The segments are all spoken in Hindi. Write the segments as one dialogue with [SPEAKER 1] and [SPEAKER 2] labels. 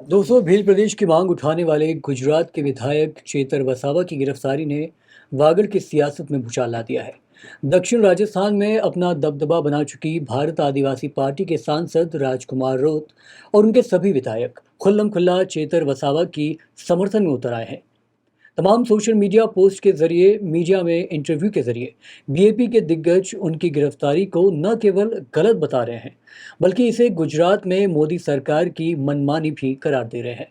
[SPEAKER 1] दोस्तों, भील प्रदेश की मांग उठाने वाले गुजरात के विधायक चेतर वसावा की गिरफ्तारी ने वागड़ की सियासत में भूचाल ला दिया है। दक्षिण राजस्थान में अपना दबदबा बना चुकी भारत आदिवासी पार्टी के सांसद राजकुमार रोत और उनके सभी विधायक खुल्लम खुल्ला चेतर वसावा की समर्थन में उतर आए हैं। तमाम सोशल मीडिया पोस्ट के जरिए, मीडिया में इंटरव्यू के जरिए बीएपी के दिग्गज उनकी गिरफ्तारी को न केवल गलत बता रहे हैं, बल्कि इसे गुजरात में मोदी सरकार की मनमानी भी करार दे रहे हैं।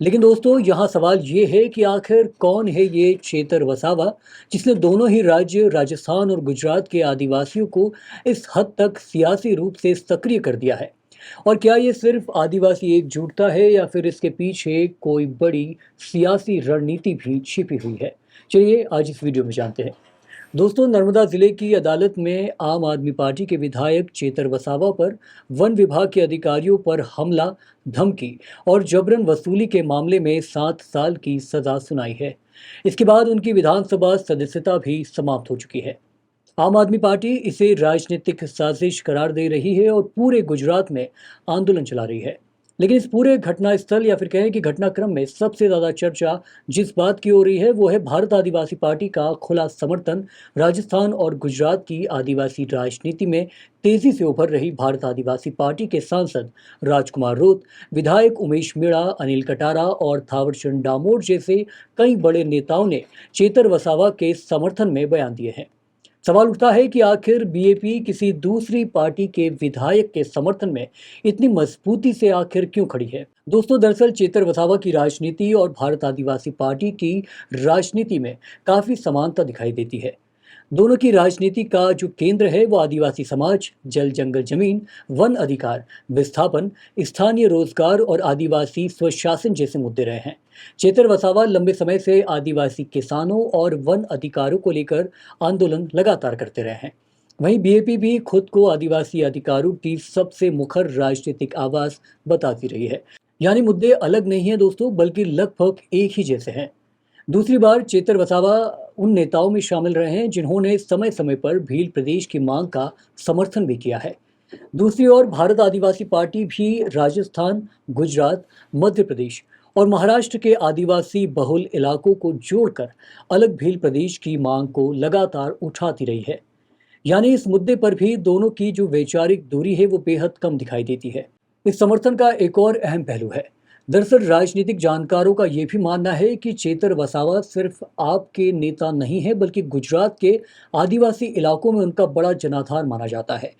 [SPEAKER 1] लेकिन दोस्तों, यहाँ सवाल ये है कि आखिर कौन है ये चेतर वसावा, जिसने दोनों ही राज्य राजस्थान और गुजरात के आदिवासियों को इस हद तक सियासी रूप से सक्रिय कर दिया है। और क्या ये सिर्फ आदिवासी एकजुटता है या फिर इसके पीछे कोई बड़ी सियासी रणनीति भी छिपी हुई है? चलिए आज इस वीडियो में जानते हैं। दोस्तों, नर्मदा जिले की अदालत में आम आदमी पार्टी के विधायक चेतर वसावा पर वन विभाग के अधिकारियों पर हमला, धमकी और जबरन वसूली के मामले में 7 साल की सजा सुनाई है। इसके बाद उनकी विधानसभा सदस्यता भी समाप्त हो चुकी है। आम आदमी पार्टी इसे राजनीतिक साजिश करार दे रही है और पूरे गुजरात में आंदोलन चला रही है। लेकिन इस पूरे घटनास्थल या फिर कहें कि घटनाक्रम में सबसे ज़्यादा चर्चा जिस बात की हो रही है वो है भारत आदिवासी पार्टी का खुला समर्थन राजस्थान और गुजरात की आदिवासी राजनीति में तेजी से उभर रही भारत आदिवासी पार्टी के सांसद राजकुमार रोत, विधायक उमेश मीणा, अनिल कटारा और थावरचंद डामोर जैसे कई बड़े नेताओं ने चेतर वसावा के समर्थन में बयान दिए हैं। सवाल उठता है कि आखिर बीएपी किसी दूसरी पार्टी के विधायक के समर्थन में इतनी मजबूती से आखिर क्यों खड़ी है? दोस्तों, दरअसल चेतर वसावा की राजनीति और भारत आदिवासी पार्टी की राजनीति में काफी समानता दिखाई देती है। दोनों की राजनीति का जो केंद्र है वो आदिवासी समाज, जल जंगल जमीन, वन अधिकार, विस्थापन, स्थानीय रोजगार और आदिवासी स्वशासन जैसे मुद्दे रहे हैं। चेतर वसावा लंबे समय से आदिवासी किसानों और वन अधिकारों को लेकर आंदोलन लगातार करते रहे हैं। वहीं बीएपी भी खुद को आदिवासी अधिकारों की सबसे मुखर राजनीतिक आवाज बताती रही है। यानी मुद्दे अलग नहीं है दोस्तों, बल्कि लगभग एक ही जैसे हैं। दूसरी बार चेतर वसावा उन नेताओं में शामिल रहे हैं जिन्होंने समय समय पर भील प्रदेश की मांग का समर्थन भी किया है। दूसरी ओर भारत आदिवासी पार्टी भी राजस्थान, गुजरात, मध्य प्रदेश और महाराष्ट्र के आदिवासी बहुल इलाकों को जोड़कर अलग भील प्रदेश की मांग को लगातार उठाती रही है। यानी इस मुद्दे पर भी दोनों की जो वैचारिक दूरी है वो बेहद कम दिखाई देती है। इस समर्थन का एक और अहम पहलू है। दरअसल राजनीतिक जानकारों का ये भी मानना है कि चेतर वसावा सिर्फ आपके नेता नहीं है, बल्कि गुजरात के आदिवासी इलाकों में उनका बड़ा जनाधार माना जाता है।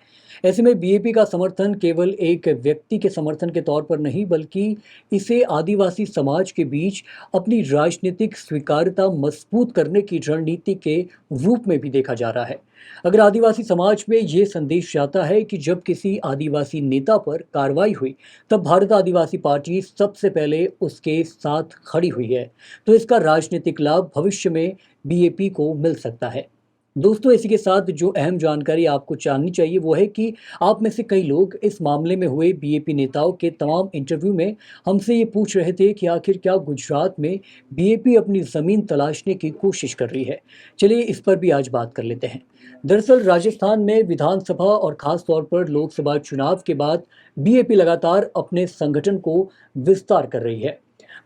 [SPEAKER 1] ऐसे में बीएपी का समर्थन केवल एक व्यक्ति के समर्थन के तौर पर नहीं, बल्कि इसे आदिवासी समाज के बीच अपनी राजनीतिक स्वीकार्यता मजबूत करने की रणनीति के रूप में भी देखा जा रहा है। अगर आदिवासी समाज में ये संदेश जाता है कि जब किसी आदिवासी नेता पर कार्रवाई हुई, तब भारत आदिवासी पार्टी सबसे पहले उसके साथ खड़ी हुई है, तो इसका राजनीतिक लाभ भविष्य में बीएपी को मिल सकता है। दोस्तों, इसी के साथ जो अहम जानकारी आपको जाननी चाहिए वो है कि आप में से कई लोग इस मामले में हुए बीएपी नेताओं के तमाम इंटरव्यू में हमसे ये पूछ रहे थे कि आखिर क्या गुजरात में बीएपी अपनी ज़मीन तलाशने की कोशिश कर रही है। चलिए इस पर भी आज बात कर लेते हैं। दरअसल राजस्थान में विधानसभा और खास तौर पर लोकसभा चुनाव के बाद बीएपी लगातार अपने संगठन को विस्तार कर रही है।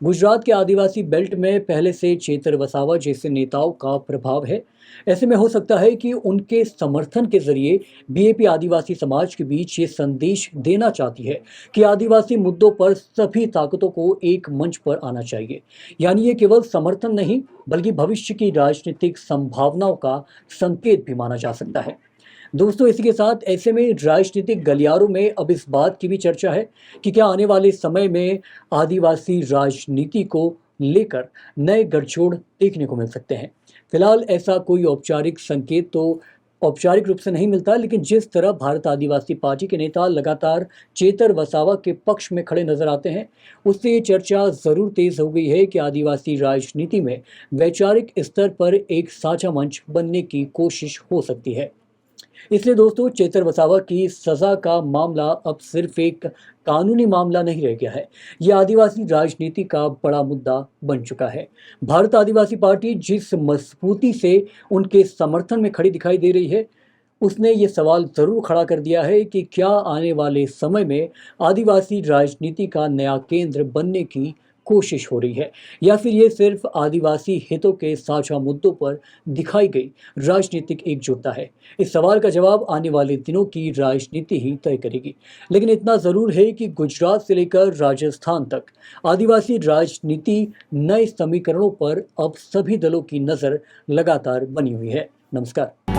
[SPEAKER 1] गुजरात के आदिवासी बेल्ट में पहले से चेतर वसावा जैसे नेताओं का प्रभाव है। ऐसे में हो सकता है कि उनके समर्थन के जरिए बीएपी आदिवासी समाज के बीच ये संदेश देना चाहती है कि आदिवासी मुद्दों पर सभी ताकतों को एक मंच पर आना चाहिए। यानी ये केवल समर्थन नहीं, बल्कि भविष्य की राजनीतिक संभावनाओं का संकेत भी माना जा सकता है। दोस्तों, इसी के साथ ऐसे में राजनीतिक गलियारों में अब इस बात की भी चर्चा है कि क्या आने वाले समय में आदिवासी राजनीति को लेकर नए गठजोड़ देखने को मिल सकते हैं। फिलहाल ऐसा कोई औपचारिक संकेत तो औपचारिक रूप से नहीं मिलता, लेकिन जिस तरह भारत आदिवासी पार्टी के नेता लगातार चेतर वसावा के पक्ष में खड़े नजर आते हैं, उससे ये चर्चा जरूर तेज हो गई है कि आदिवासी राजनीति में वैचारिक स्तर पर एक साझा मंच बनने की कोशिश हो सकती है। इसलिए दोस्तों, चेतर वसावा की सजा का मामला अब सिर्फ एक कानूनी मामला नहीं रह गया है, यह आदिवासी राजनीति का बड़ा मुद्दा बन चुका है। भारत आदिवासी पार्टी जिस मजबूती से उनके समर्थन में खड़ी दिखाई दे रही है, उसने ये सवाल ज़रूर खड़ा कर दिया है कि क्या आने वाले समय में आदिवासी राजनीति का नया केंद्र बनने की कोशिश हो रही है, या फिर ये सिर्फ आदिवासी हितों के साझा मुद्दों पर दिखाई गई राजनीतिक एकजुटता है। इस सवाल का जवाब आने वाले दिनों की राजनीति ही तय करेगी। लेकिन इतना ज़रूर है कि गुजरात से लेकर राजस्थान तक आदिवासी राजनीति नए समीकरणों पर अब सभी दलों की नज़र लगातार बनी हुई है। नमस्कार।